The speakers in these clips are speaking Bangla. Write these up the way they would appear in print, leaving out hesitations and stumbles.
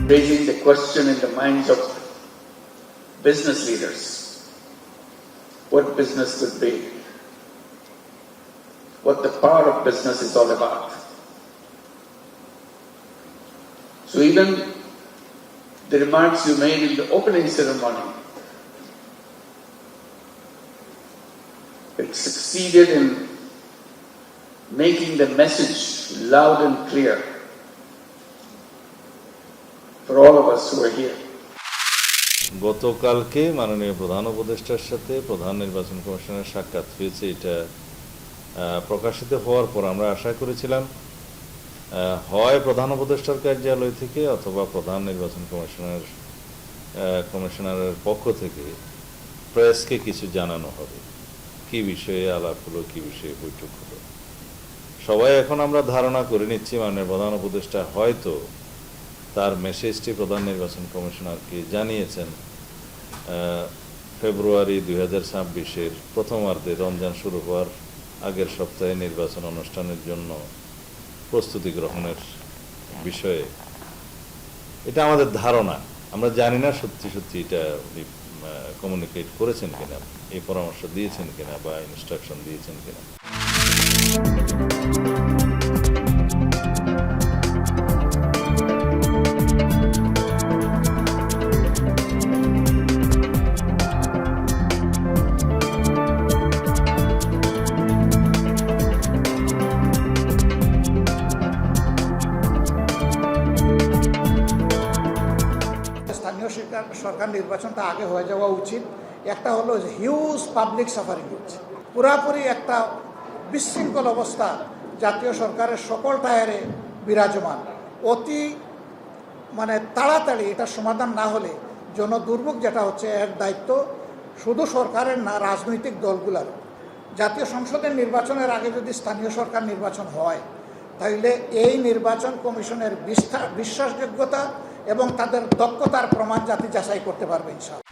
raising the question in the minds of business leaders, what business could be, what the power of business is all about. So even the remarks you made in the opening ceremony, it succeeded in making the message loud and clear for all of us who are here. গতকালকে মাননীয় প্রধান উপদেষ্টার সাথে প্রধান নির্বাচন কমিশনের সাক্ষাৎ হয়েছে। এটা প্রকাশিত হওয়ার পর আমরা আশা করেছিলাম হয় প্রধান উপদেষ্টার কার্যালয় থেকে অথবা প্রধান নির্বাচন কমিশনারের পক্ষ থেকে প্রেসকে কিছু জানানো হবে, কি বিষয়ে আলাপ হলো, কি বিষয়ে বৈঠক হলো। সবাই এখন আমরা ধারণা করে নিচ্ছি মাননীয় প্রধান উপদেষ্টা হয়তো তার মেসেজটি প্রধান নির্বাচন কমিশনারকে জানিয়েছেন ফেব্রুয়ারি 2026-এর প্রথমার্ধে রমজান শুরু হওয়ার আগের সপ্তাহে নির্বাচন অনুষ্ঠানের জন্য প্রস্তুতি গ্রহণের বিষয়ে। এটা আমাদের ধারণা, আমরা জানি না সত্যি সত্যি এটা উনি কমিউনিকেট করেছেন কিনা, এই পরামর্শ দিয়েছেন কিনা বা ইনস্ট্রাকশন দিয়েছেন কিনা। সরকার নির্বাচনটা আগে হয়ে যাওয়া উচিত। একটা হলো হিউজ পাবলিক সাফারিং হচ্ছে, পুরাপুরি একটা বিশৃঙ্খল অবস্থা জাতীয় সরকারের সকল টায়ারে বিরাজমান। অতি তাড়াতাড়ি এটা সমাধান না হলে জনদুর্ভোগ যেটা হচ্ছে এর দায়িত্ব শুধু সরকারের না, রাজনৈতিক দলগুলোর। জাতীয় সংসদের নির্বাচনের আগে যদি স্থানীয় সরকার নির্বাচন হয় তাহলে এই নির্বাচন কমিশনের বিশ্বাসযোগ্যতা এবং তাদের দক্ষতার প্রমাণ জাতি যাচাই করতে পারবে ইনশাআল্লাহ।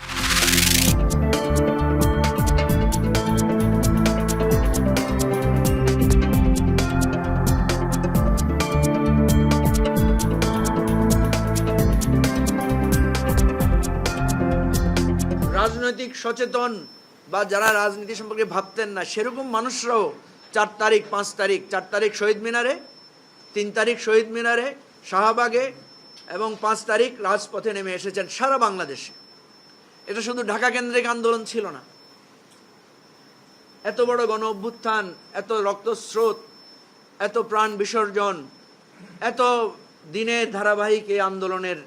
রাজনৈতিক সচেতন বা যারা রাজনীতি সম্পর্কে ভাবতেন না সেরকম মানুষরাও 4 তারিখ 5 তারিখ 4 তারিখ শহীদ মিনারে, 3 তারিখ শহীদ মিনারে, শাহবাগে এবং 5 তারিখ রাজপথে নেমে এসেছেন সারা বাংলাদেশে। এটা শুধু ঢাকা কেন্দ্রিক আন্দোলন ছিল না, এত বড় গণ অভ্যুত্থান, এত রক্তস্রোত, এত প্রাণ বিসর্জন, এত দিনের ধারাবাহিক এই আন্দোলনের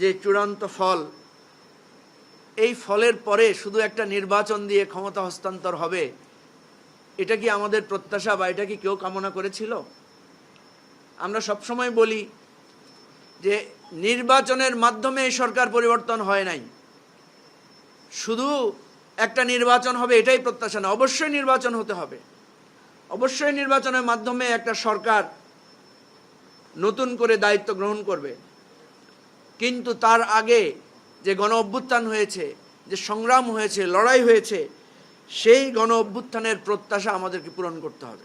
যে চূড়ান্ত ফল, এই ফলের পরে শুধু একটা নির্বাচন দিয়ে ক্ষমতা হস্তান্তর হবে, এটা কি আমাদের প্রত্যাশা বা এটা কি কেউ কামনা করেছিল? আমরা সবসময় বলি যে নির্বাচনের মাধ্যমে এই সরকার পরিবর্তন হয় নাই, শুধু একটা নির্বাচন হবে এটাই প্রত্যাশা না, অবশ্যই নির্বাচন হতে হবে, অবশ্যই নির্বাচনের মাধ্যমে একটা সরকার নতুন করে দায়িত্ব গ্রহণ করবে। কিন্তু তার আগে যে গণ অভ্যুত্থান হয়েছে, যে সংগ্রাম হয়েছে, লড়াই হয়েছে, সেই গণ অভ্যুত্থানের প্রত্যাশা আমাদেরকে পূরণ করতে হবে।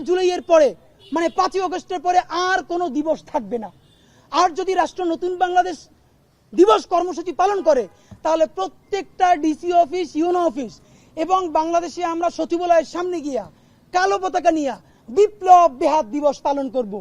জুলাইয়ের পরে 5ই আগস্টের পরে আর কোনো দিবস থাকবে না। আর যদি রাষ্ট্র নতুন বাংলাদেশ দিবস কর্মসূচি পালন করে তাহলে প্রত্যেকটা ডিসি অফিস, ইউনো অফিস এবং বাংলাদেশে আমরা সচিবালয়ের সামনে গিয়া কালো পতাকা নিয়ে বিপ্লব বেহাত দিবস পালন করব।